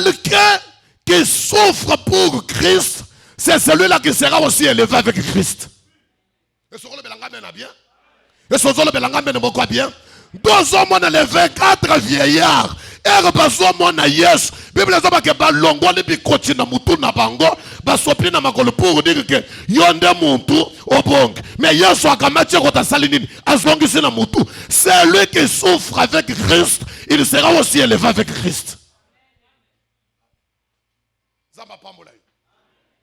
quelqu'un qui souffre pour Christ, c'est celui-là qui sera aussi élevé avec Christ. Et ce que le bien. Et ce que le bien. Deux hommes, on a les 24 vieillards. Et besoin mon yes. Bible dit que ba longo le bi koti na mutu na bango ba sopi na makolo pour dire que yonde muntu obong. Mais yesu akamati ko ta salinini azongisi na mutu. C'est lui qui souffre avec Christ, il sera aussi élevé avec Christ. Zamba pambola.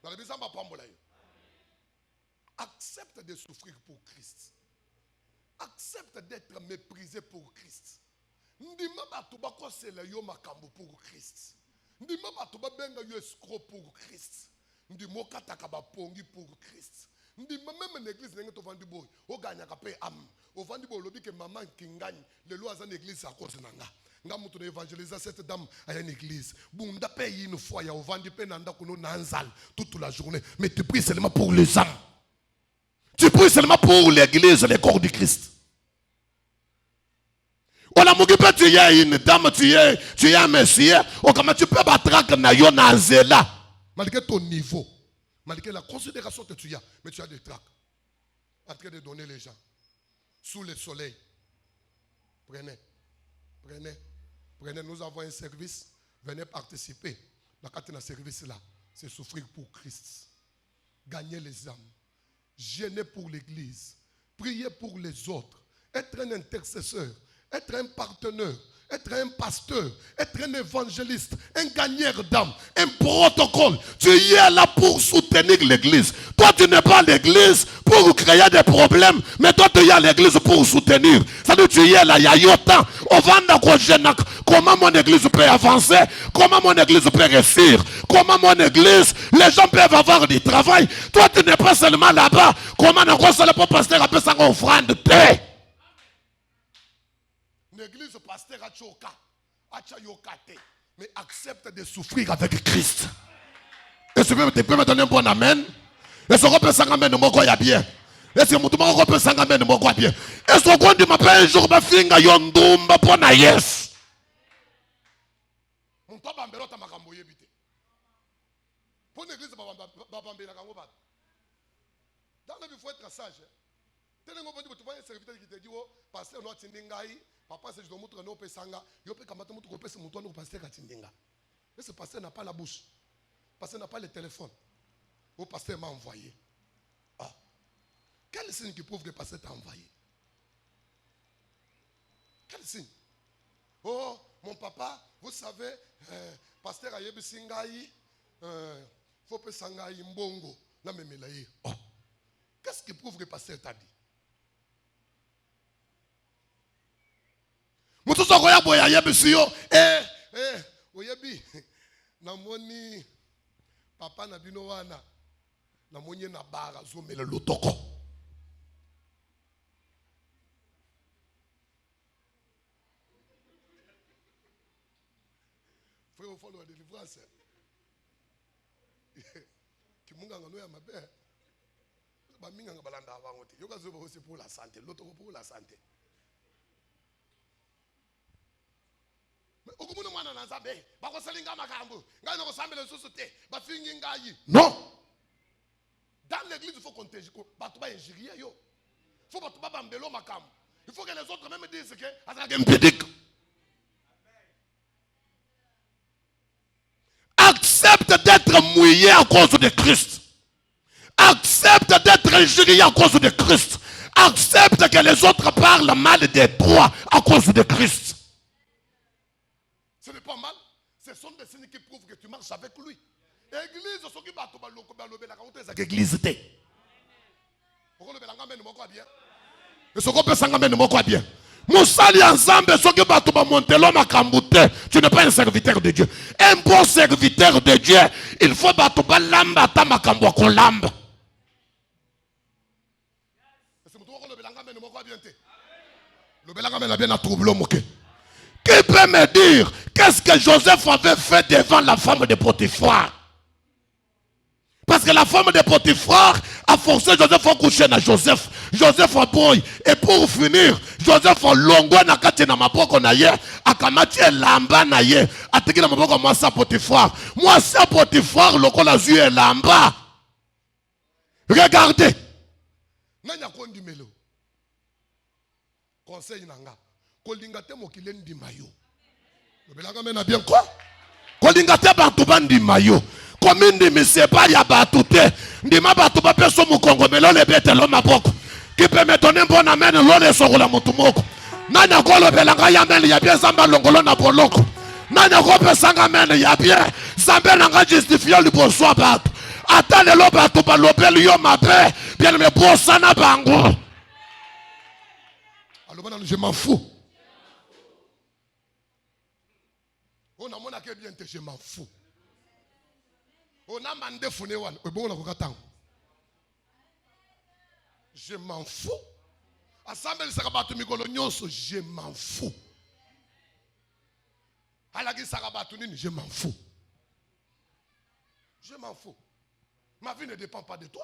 Dans le zamba pambola. Accepte de souffrir pour Christ. Accepte d'être méprisé pour Christ. Ndima batuba ko sela yo makambo pour Christ. Ndima batuba benga yo escroc pour Christ. Ndimo kataka ba pongi pour Christ. Ndima même l'église nenge to vandi boy. O ganya ka pe am. O vandi boy lobi ke maman kingani. Le loi za l'église à cause nanga. Nga mutu na évangéliser cette dame à une église. Bunda pe une fois ya o vandi pe nanda kuno nanzal toute la journée. Mais tu pries seulement pour les âmes. Tu pries seulement pour l'église, les corps du Christ. On a moqué, tu es une dame, tu es un messie. Comment tu peux battre na yo na zela? Malgré ton niveau, malgré la considération que tu as, mais tu as des tracts. En train de donner les gens. Sous le soleil. Prenez. Nous avons un service. Venez participer. Dans le service là, c'est souffrir pour Christ. Gagner les âmes. Gêner pour l'église. Prier pour les autres. Être un intercesseur. Être un partenaire, être un pasteur, être un évangéliste, un gagneur d'âme, un protocole. Tu es là pour soutenir l'église. Toi, tu n'es pas l'église pour créer des problèmes, mais toi, tu es à l'église pour soutenir. C'est-à-dire, tu es là, il y a yotan. Comment mon église peut avancer? Comment mon église peut réussir? Comment mon église, les gens peuvent avoir du travail? Toi, tu n'es pas seulement là-bas. Comment on ne pas pasteur après ça offrande de paix? L'église pasteur mais accepte de souffrir avec Christ. Est-ce que tu peux me donner un bon amen? Est-ce que tu peux s'engager de mon quoi bien? Est-ce que tu peux s'engager de mon quoi bien? Est-ce que tu m'appelles un jour ma fille à yondumba pour na yes? Mon papa mbelo ta makambo yebite. Pour l'église babambela kango ba. Dans la vie il faut être sage. Telengo bandi tu vois un serviteur qui te dit oh pasteur no tindingai. Papa, c'est je dois montrer nos pesanga. Je peux kamata montrer au pasteur mon pasteur katindinga. Mais ce pasteur n'a pas la bouche. Le pasteur n'a pas le téléphone. Le pasteur m'a envoyé. Ah. Quel signe qui prouve que le pasteur t'a envoyé? Quel signe? Oh, mon papa, vous savez, pasteur Ayebi Singaï, faut que Sangaï Mbongo. Oh. Qu'est-ce qui prouve que le pasteur t'a dit? Mutuzo koya boya yebi siyo oyebi namoni papa na bino wana namoni na bara zomela lotoko frère au fond de la délivrance kimunga ngano ya mabe ba minga ngabalanda abangote yokazo ba aussi pour la santé lotoko pour la santé. Non. Dans l'église, il faut qu'on te dise. Il faut que les autres même disent que accepte d'être mouillé à cause de Christ. Accepte d'être injurié à cause de Christ. Accepte que les autres parlent mal de toi à cause de Christ. Ce n'est pas mal. Ce sont des signes qui prouvent que tu marches avec lui. Église, ce qui va te église. Tu n'es pas un serviteur de Dieu. Un bon serviteur de Dieu, il faut battre lamba ta makambo ko lamba. Qui peut me dire qu'est-ce que Joseph avait fait devant la femme de Potiphar? Parce que la femme de Potiphar a forcé Joseph à coucher avec Joseph. Joseph a boy. Et pour finir, Joseph a longo na kati na maboko na ye. Akamati elamba na ye. Atiki na maboko mwasi ya Potiphar. Mwasi ya Potiphar lokola zui elamba. Regardez. Nanya kondi melo. Conseil nanga. Kolinga te mokile ndima yo. Belanga mena bien quoi? Kolinga te bantu bandima yo. Comme ndimi sepa ya batu te. Ndima batu ba peso mukongo melo le bete lo maboko. Qui peut me donner bon amen lo le sokula mutu moko. Nanya kolo belanga ya men ya bien samba longolo na boloko. Nanya ko pesanga men ya bien. Samba nanga justifie le bonsoir batu. Atale lo batu ba lobeli yo mabe. Bien me bosana bango. Alors je m'en fous. On a mon accueil bien, je m'en fous. On a mandé Founéwan. Je m'en fous. Assemblée Sarabatu Mikolonioso, je m'en fous. Alagi Sarabatunini, je m'en fous. Je m'en fous. Ma vie ne dépend pas de toi.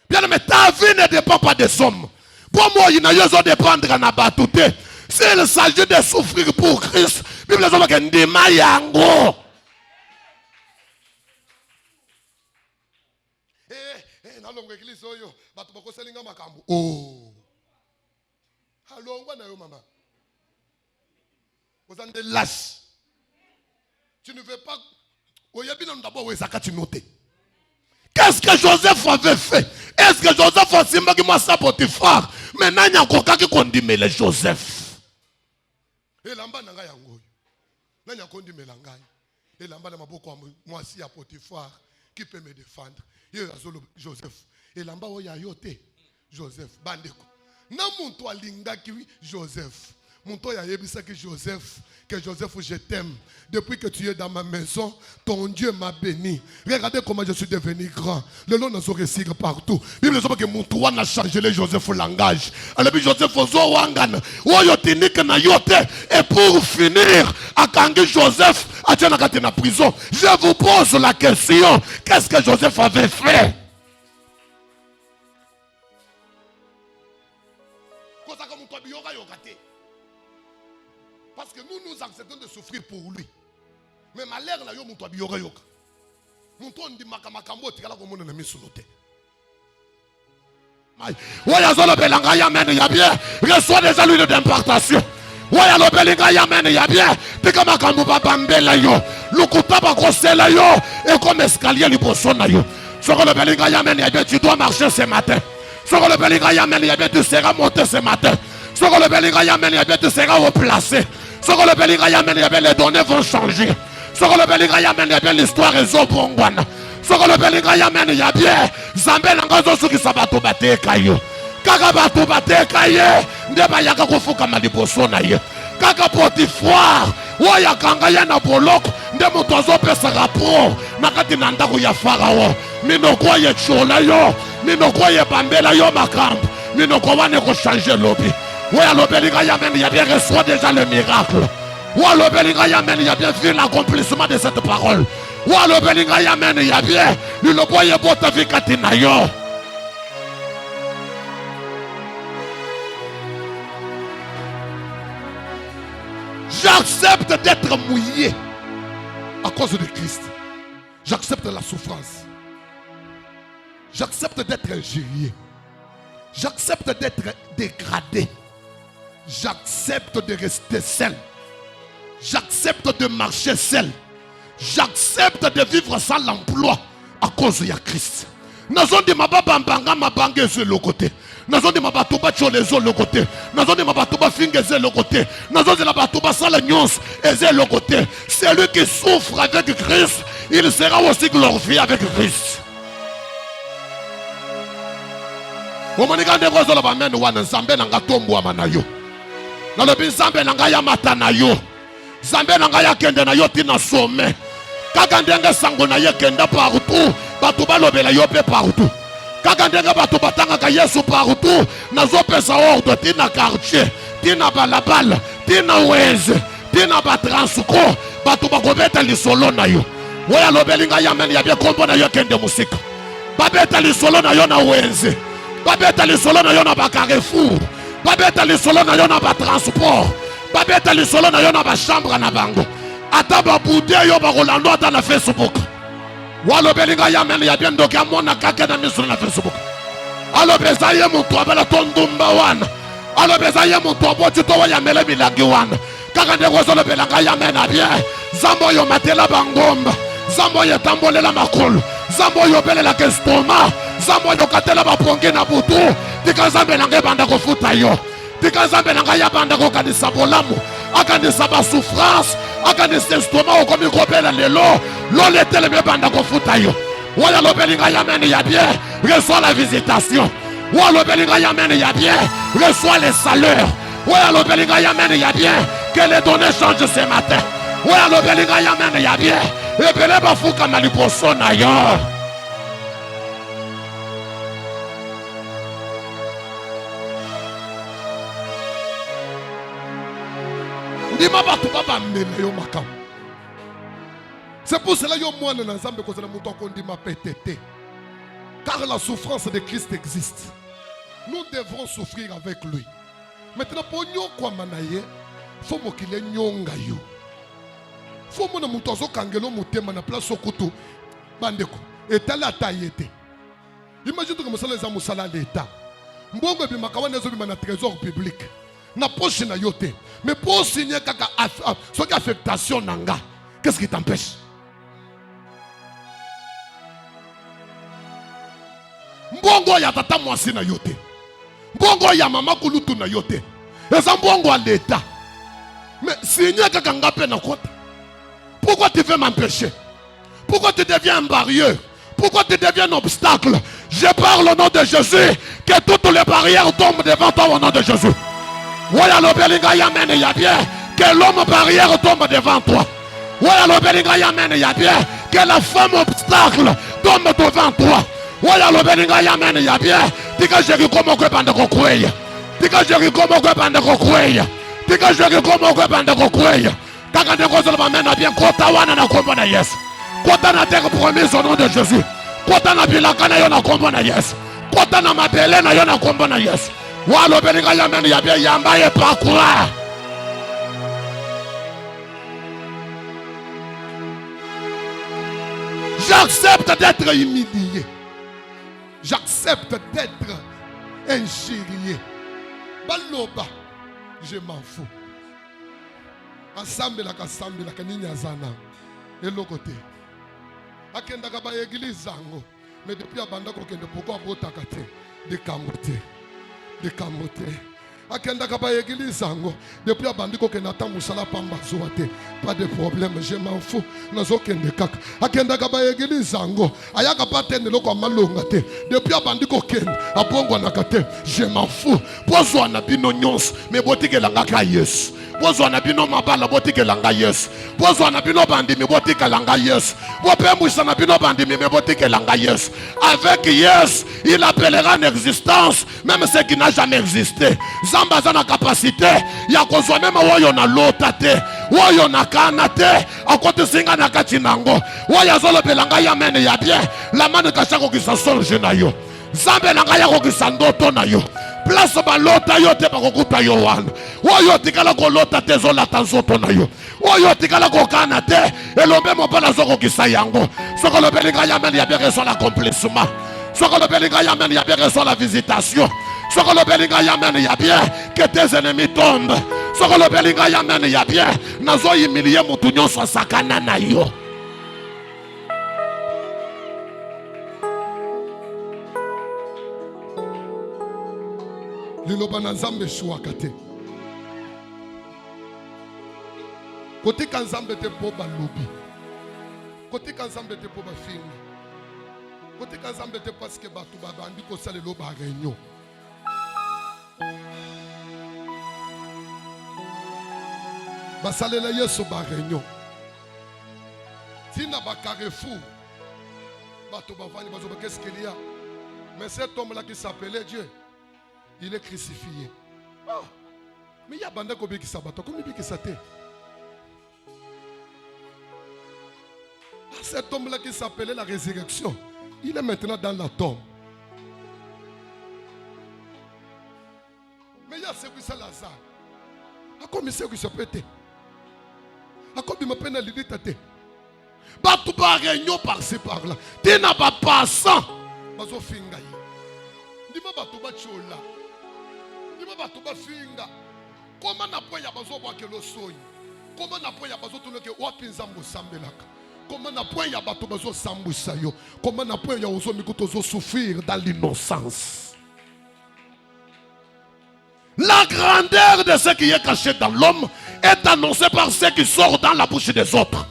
Bien, mais ta vie ne dépend pas des hommes. Pour moi, il n'y a pas de dépendre à Nabatouté. S'il s'agit de souffrir pour Christ, Bible dit que des mayango. Oh. Vous êtes des lâches. Tu ne veux pas. Qu'est-ce que Joseph avait fait? Est-ce que Joseph a dit que moi ça Potiphar? Maintenant il y a encore qui condamne le Joseph. Et lamba nanga yango. Nanya condamne langai. Et lamba na maboko moi si à Potiphar qui peut me défendre. Il y a Joseph. Et lamba oya yote Joseph bandeko. Na muntu alinga ki Joseph. Muntu ya yebisa ki Joseph. Que Joseph, je t'aime. Depuis que tu es dans ma maison, ton Dieu m'a béni. Regardez comment je suis devenu grand. Le nom nous réussi partout. Bible dit que mon toit n'a changé le Joseph au langage. Alors, Joseph Ozowangan. Et pour finir, à Kangi Joseph, à la prison, je vous pose la question. Qu'est-ce que Joseph avait fait? Parce que nous acceptons de souffrir pour lui. Mais malheur là yo muto abiyora yoka. Muto ndi makamakambo tikala ko mona na misolote. Mai. Waya zolo belanga ya mene ya bien. Reçois déjà l'huile d'impartation. Waya lo belinga ya mene ya bien. Tika makambo babambela yo. Lukuta ba kosela yo et comme escalier liboso na yo. Soko le belinga ya mene ya bien, tu dois marcher ce matin. Soko le belinga ya mene ya bien, tu seras monté ce matin. Soko le belinga ya mene ya bien, tu seras replacé. Ce que le Belinga Yamen, les données vont changer. Ce que le Belinga Yamen, l'histoire est au Bongwana. Ce que le Belinga Yamen, il y a bien. Zambé Langazo, ceux qui s'abattent au bâté caillou. Kaka bateau bâté caillé. Ndeba yaka kufuka maliboso na ye. Kaka Potiphar. Waya kangaya na boloko. Ndemo tozo pesa rapport. Nakati nandaku ya Farao. Mino kwa ye chola yo. Mino kwa ye bambela yo makamp. Mino kwa wane ko changer lobby. Oui, à l'Obelinga Yamen, il y a bien reçu déjà le miracle. Oui, à l'Obelinga Yamen, il y a bien vu l'accomplissement de cette parole. Oui, à l'Obelinga Yamen, il y a bien le boye bote vikatinayo. J'accepte d'être mouillé à cause de Christ. J'accepte la souffrance. J'accepte d'être injurié. J'accepte d'être dégradé. J'accepte de rester seul. J'accepte de marcher seul. J'accepte de vivre sans l'emploi à cause de Christ. Nazon de ma bambanga ma bangue sur le côté. Nazon de ma batuba cholezo le côté. Nazon de ma batuba fingeze le côté. Nazon de la batuba salagnos et le côté. Celui qui souffre avec Christ, il sera aussi glorifié avec Christ. Omanika de vozo la bamen wana nzambe na ngatombo amanayo. Na lobi nzambe na ngaya mata na yo. Nzambe na ngaya kende na yo tina sommet. Kaka ndenge sango na ye kenda partout. Batu balobela yo pe partout. Kaka ndenge batu batanga ka Yesu partout. Nazo pesa ordre tina quartier. Tina balabala. Tina weze. Tina batransuko. Batu bakobeta lisolo na yo. Woya lobelinga ya men ya bia kombo na yo kende musika. babeta lisolo na yo na wenze, babeta lisolo na yo na ba Carrefour, babeta lisolo na yo na ba transport, babeta lisolo na yo na ba chambre na bango, ata ba boude yo ba rolando ata na Facebook. Walo belinga ya mene ya bien doki amona kake na miso na Facebook. Alo beza ye mutu abela tondumba wana. Alo beza ye mutu aboti to wa ya mele milagi wana. Kaka ndeko zolo belanga ya mene bien. Zambo yo matela bangomba. Zambo yo tambolela makolo. Zambo yo belela kestoma. Zambo yo katela baponge na butu. Tika zambe nange banda ko futa yo. Tika zambe nanga ya banda ko kanisa bolamu. Akanisa ba souffrance. Akanisa estoma okomi kopela lelo. L'ole teleme banda ko futa yo. Wala lobelinga ya mene ya bien. Reçois la visitation. Wala lobelinga ya mene ya bien. Reçois les salaires. Wala lobelinga ya mene ya bien. Que les données changent ce matin. Wala lobelinga ya mene ya bien. Ebele bafuka maliposo na yo. Ndima batu baba mele yo makam. C'est pour cela que moi, nous avons pété. Car la souffrance de Christ existe. Nous devrons souffrir avec lui. Maintenant, pour nous, quoi manaye, faut qu'il ait nyonga yo. Faut que nous ayons kangelo mutema na place okutu bandeko. Et tala taillete. Imagine que nous avons musala l'état. Mbongo bi makawana zo bi na trésor public. Na poche na yote. Mais pour signer kaka so ki affectation nanga. Qu'est-ce qui t'empêche? Mbongo ya tata mwasi na yote. Mbongo ya mama kulutu na yote. Eza mbongo à l'état. Mais signer kaka ngape na kota. Pourquoi tu veux m'empêcher? Pourquoi tu deviens un barrière? Pourquoi tu deviens un obstacle? Je parle au nom de Jésus. Que toutes les barrières tombent devant toi au nom de Jésus. Voilà l'obélinga yamen ya bien. Que l'homme barrière tombe devant toi. Voilà l'obélinga yamen ya bien. Que la femme obstacle tombe devant toi. Voilà l'obélinga yamen ya bien. Tika Jericho mokwe bande kokweya. Tika Jericho mokwe bande kokweya. Tika Jericho mokwe bande kokweya. Kaka ndeko zolo bamena bien kota wana na kombo na Yesu. Kota na terre promise au nom de Jésus. Kota na bilaka na yo na kombo na Yesu. Kota na mabele na yo na kombo na Yesu. Walo belinga yamen ya bien yamba ye pakura. J'accepte d'être humilié. J'accepte d'être injurié. Baloba, je m'en fous. Assemble la kanini azana. Et l'autre côté. Akenda kaba église zango. Mais depuis abanda kokende pourquoi botakate de kamote. De kamote. Akenda kaba église zango. Depuis abandi kokende ata musala pamba zoate. Pas de problème, je m'en fous. Nazo kende kaka. Akenda kaba église zango. Ayaka patende loko malonga te. Depuis abandi kokende abongo nakate. Je m'en fous. Pozo anabino nyons. Mais botike langaka yes. Pozo anabino mabala botike langa yes. Pozo anabino bandi me botike langa yes. Bopembuisa anabino bandi me botike langa yes. Avec yes, il appellera en existence même ce qui n'a jamais existé. Zamba zana capacité ya kozwa même woyo na lota te. Woyo na kana te. Akote singa na kati nango. Woya zolo belanga ya mene ya bien. La mane kachako kisa songe na yo. Zambe nanga ya kokisa ndoto na yo. Place balota yo te bakokuta yo wana. Oyo tikala ko lota te zola tanzoto na yo. Oyo tikala ko kana te elombe mobala zoko kisa yango. Soko le belinga ya mene ya bien reçoit l'accomplissement. Soko le belinga ya mene ya bien reçoit la visitation. Soko le belinga ya mene ya bien que tes ennemis tombent. Soko le belinga ya mene ya bien nazo humilier mutu nyonso sakana na yo. Liloba na nzambe shuaka te. Kote ka nzambe te po balobi. Kote ka nzambe te po ba finga. Kote ka nzambe te parce que batu babandi ko salelo ba réunion. Basalela yeso ba réunion. Tina ba Carrefour. Batu bavani bazoba qu'est-ce qu'il y a? Mais cet homme là qui s'appelait Dieu, il est crucifié. Oh. Mais il y a bande qui sabato. Comment il dit que ça t'est? Cet homme-là qui s'appelait la résurrection, il est maintenant dans la tombe. Mais il y a ce qui c'est Lazare. A quoi c'est qui se peut-être? A quoi il m'appelle l'idée tâté? Batu ba réunion par-ci par-là. Tu n'as pas passant. Bazo finga yi. Dis-moi batu ba chola. Dis-moi batu ba finga. Comment n'a pas ya bazo boire que le soy? Comment n'a pas ya bazo tourner que wapinzambo sambelaka? Comment n'a pas ya bato bazo sambusa yo? Comment n'a pas ya ozo mikuto zo souffrir dans l'innocence? La grandeur de ce qui est caché dans l'homme est annoncée par ce qui sort dans la bouche des autres.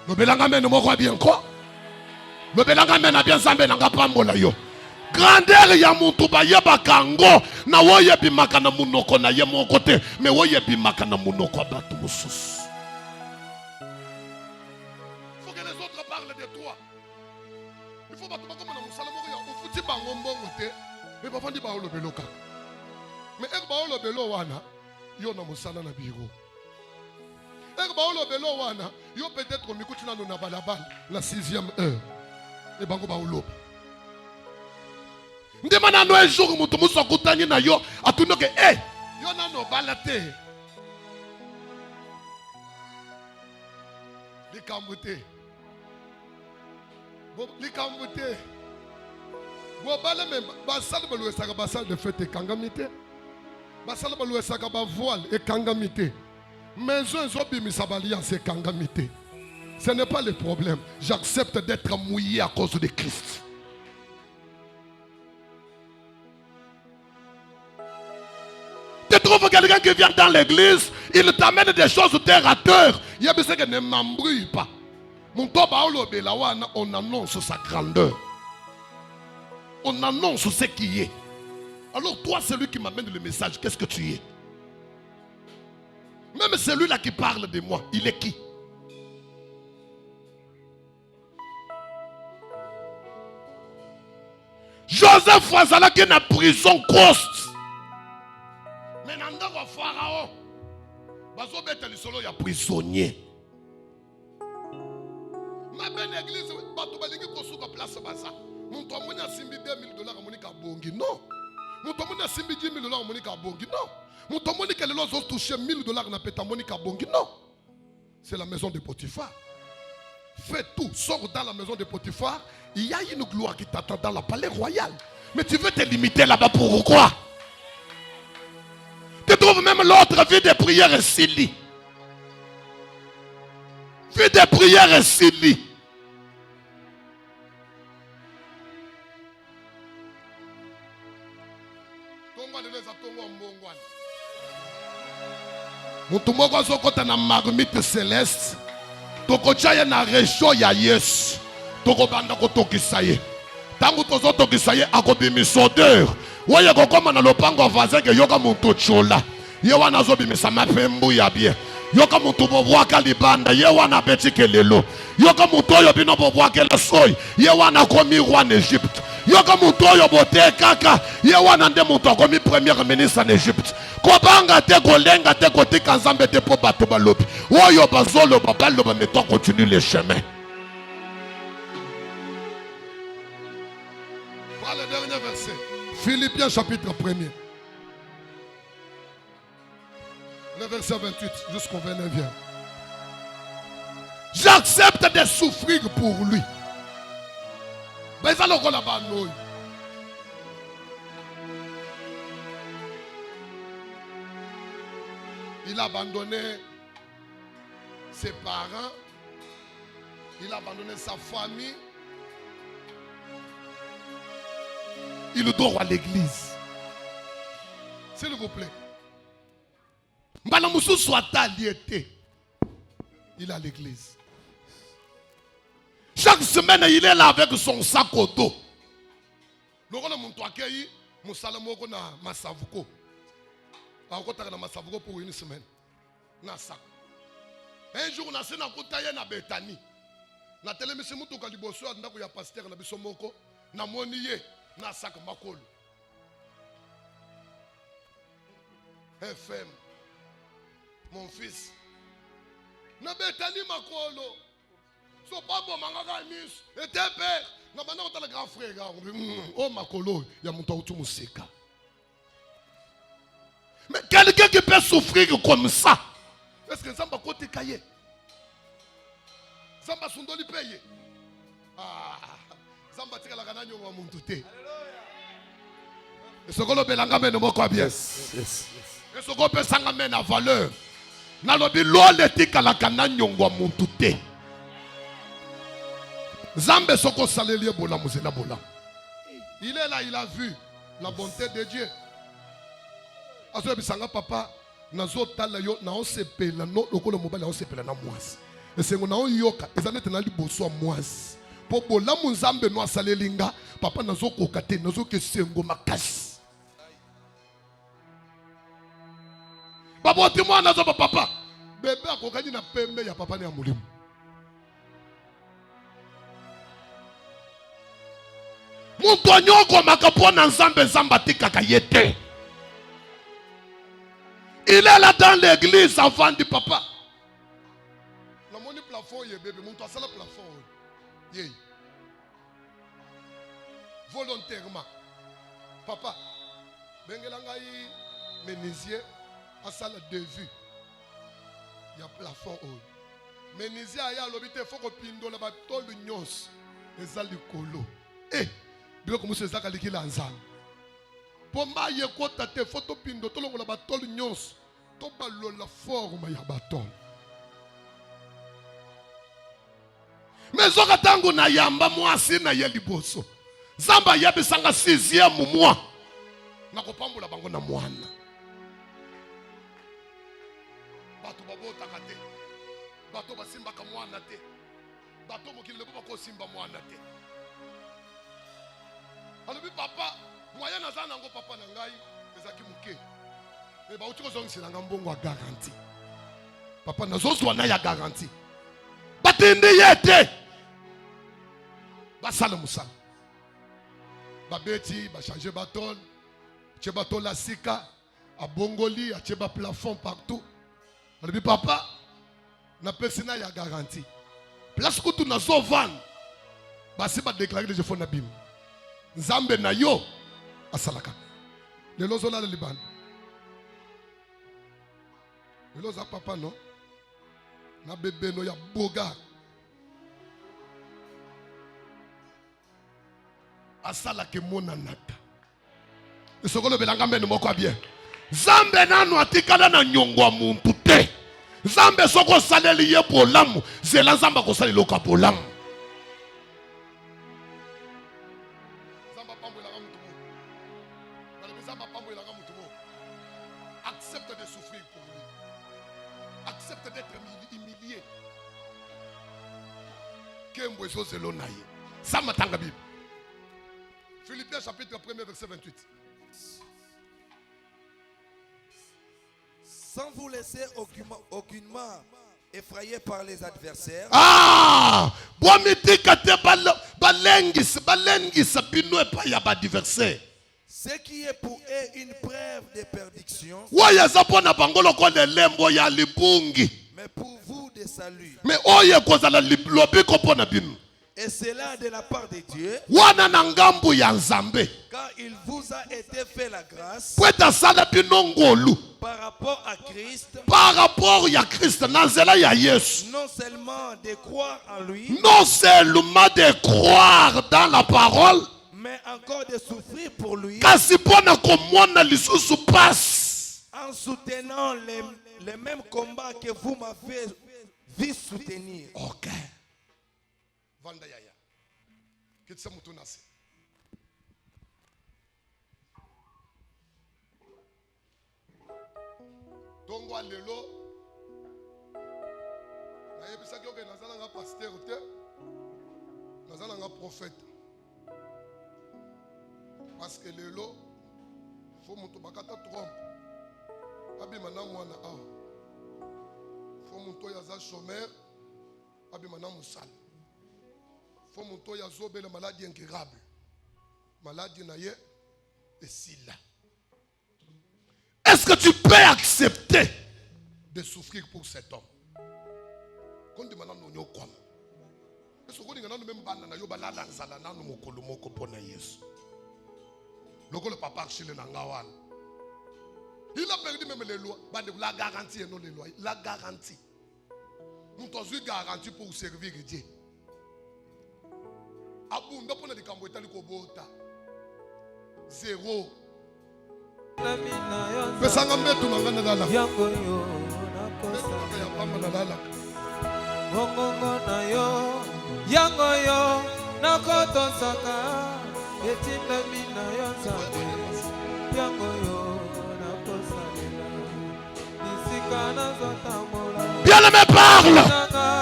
Le belangamen ne m'aura bien quoi? Le belangamen a bien zambé n'a pas mola yo. Grandeur ya muntu ba yeba kango na woye bimaka na munoko na ye mon côté mais woye bimaka na munoko batu mususu. Faut que les autres parlent de toi. Il faut pas comme na musala moko ya ofuti bango mbongo te mais ba fandi ba lo beloka. Mais ek ba lo belo wana yo na musala na biro. Ek ba lo belo wana yo peut-être mikuti na na balabala la 6e heure. Et bango ba lo. Ndemana no un jour mutu muso kutani na yo atuno ke yo na no balate likambute bo bala même basal balu esaka basal de fête kangamite basal balu esaka ba voile et kangamite maison zobimisa alliance et kangamite. Ce n'est pas le problème. J'accepte d'être mouillé à cause de Christ. Tu trouves quelqu'un qui vient dans l'église, il t'amène des choses terre à terre. Il y a des gens qui ne m'embrouillent pas. On annonce sa grandeur. On annonce ce qui est. Alors toi, celui qui m'amène le message, qu'est-ce que tu es? Même celui-là qui parle de moi, il est qui? Joseph Fazala qui est en prison coste. Mais dans le pharaon, il y a prisonnier. Ma belle église, il place baza. Mon tomo a simbi $2,000 à Monica Bongi. Non. Mon tomo a simbi $10,000 à Monica Bongi. Non. Mon tomo a les gens touché $1,000 à Peta Monica Bongi. Non. C'est la maison de Potiphar. Fais tout, sors dans la maison de Potiphar. Il y a une gloire qui t'attend dans la palais royal. Mais tu veux te limiter là-bas pourquoi? Tu trouves même l'autre vie de prière et Sili. Vie de prière et Sili. Mutumoko azokota na marmite céleste. Tokochaya na région ya Yesu. Tokobanda kotokisa ye. Tangu tozotokisa ye akobimisa odeur. Woye kokoma na lopango voisin ke yoka muntu chola. Ye wana azobimisa mapembu ya bien. Yoka muntu bobwaka libanda. Ye wana betike lelo. Yoka muntu oyo bino bobwaka la soy. Ye wana komi roi en Égypte. Yoka muntu oyo bote kaka. Ye wana nde muntu akomi premier ministre en Égypte. Kobanga te kolenga te kotika nzambe te po bato balobi. Oyo bazolo babaloba mais toi continue le chemin. Voilà le dernier verset. Philippiens chapitre 1er. Le verset 28 jusqu'au 29e. J'accepte de souffrir pour lui. Il a abandonné ses parents. Il a abandonné sa famille. Il dort à l'église. S'il vous plaît. Il est à l'église. Chaque semaine, il est là avec son sac au dos. Le rôle de mon toit, Moussalamoko na Massavuko. Na Massavuko pour une semaine. Na sac. Un jour, on a sénat koutaye na Bethany. Na télémission mutu kaliboso ndako ya pasteur na bisomoko na moniye na sac makolo. FM. Mon fils, Nabetani makolo. So papa mangaka mis. Et tes pères. Na bana on le grand frère. Oh makolo. Ya muto utu musika. Mais quelqu'un qui peut souffrir comme ça. Est-ce que Zamba côté cahier? Zamba sundoli paye. Ah. Zamba tika la kananyo wa muntu te. Et ce que l'on peut l'engamer ne m'a bien. Et ce qu'on peut s'engamer na valeur. Na lobi l'ole tika la kananyo wa muntu te. Zambe soko salelie bola muzela bola. Il est là, il a vu la bonté de Dieu. Azo bisanga papa nazo tala yo na osepela no lokolo mobali na osepela na mwasi. Esengo na oyoka ezanete na liboso mwasi. Po bola munzambe no asalelinga papa nazo kokate nazo kesengo makasi. Babo timwa nazo papa. Bebe akokani na pembe ya papa ni ya mulimu. Muto nyoko makapona nzambe zamba tika kayete. Il est là dans l'église avant du papa. La monnaie plafond ye bébé, mon toi ça le plafond. Yé. Volontairement. Papa. Bengelangai menisier a ça le devis. Il y a plafond oh. Menisier aya lobité faut que pindo la batol nyos ezali kolo. Eh, bilo comme ça kaliki la nzam. Poma ye kota te photo pindo to longola batol nyos to balola forme ya baton. Mais zoka tangu na yamba mwasi na ye liboso. Zamba yebisanga 6e mois. Na kopambola bango na mwana. Bato babota kate. Bato basimba ka mwana te. Bato mokili lebo bako simba mwana te. Alobi papa moyen na zana ngo papa na ngai ezaki muke. Mais ba uti ko zongi na ngambongo a garantie. Papa na zozwa na ya garantie. Batende yete. Basala musala. Babeti ba changer baton. Che baton la sika a bongoli a che ba plafond partout. Alobi papa na pesina ya garantie. Place kutu na zo van. Basi ba déclarer les fonds na bim. Nzambe na yo asalaka. Lelo zola le Liban. Lelo za papa no. Na bébé no ya boga. Asalake mona nata. Esokolo belanga mene moko bien. Zambe nanu atikala na nyongwa muntu te. Zambe soko saleli ye bolamu. Zela zamba ko saleli loka bolamu. Accepte de souffrir pour lui. Accepte d'être humilié. Kembozo zelonaye. Ça m'attend la Bible. Philippiens chapitre 1 verset 28. Sans vous laisser aucunement effrayé par les adversaires. Ah! Bomitika te balengis bino epa ya ba adversaire. Ce qui est pour eux une preuve de perdition. Mais pour vous de salut. Et cela de la part de Dieu. Car il vous a été fait la grâce. Par rapport à Christ. Non seulement de croire en lui. Non seulement de croire dans la parole. Mais encore de souffrir pour lui. En soutenant les mêmes combats que vous m'avez vu soutenir. Ok. Vanda yaya. Kitsa mutunasi. Tongwa lelo. Na yebisa kyoke nazala nga pasteur te. Nazala nga prophète. Parce que lelo faut mutu bakata trompe. Abima na mwana awa. Faut mutu yaza chômeur. Abima na musala. Faut mutu yazobe la maladie incurable. Maladie na ye esila. Est-ce que tu peux accepter de souffrir pour cet homme? Kondi manano nyokwam. Eso koni ngana même bana na yo balala nzala nanu mokolo moko pona Yesu. Loko le papa Achille nangawan. Il a perdu même les lois. La garantie et non les lois. La garantie. Nous avons une garantie pour servir Dieu. Abunda pona di kambo etali ko bota. Zéro. Pesanga metu nangana dala. Yango yo nakoto saka etinda mina yo nzambe yango yo nakosalela nisika nazotambola. Bien-aimé, parle.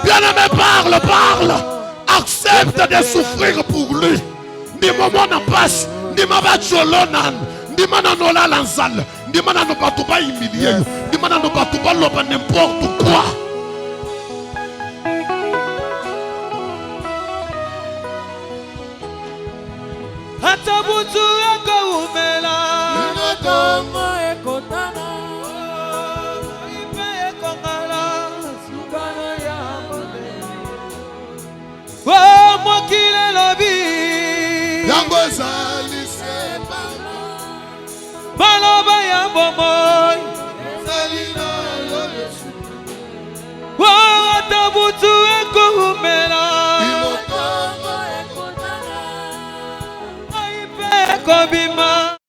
Bien-aimé, parle. Accepte de souffrir pour lui. Ni moment na passe, ni maba cholonan, ni mana no la lanzal, ni mana no batuba humilié, ni mana no batuba loba n'importe quoi. Atabutu akaumela Inotoma ekotana ipe ekongala Sukana ya mone mokile lobi Yango zali Sepama baloba ya bomoy Zalina lobe atabutu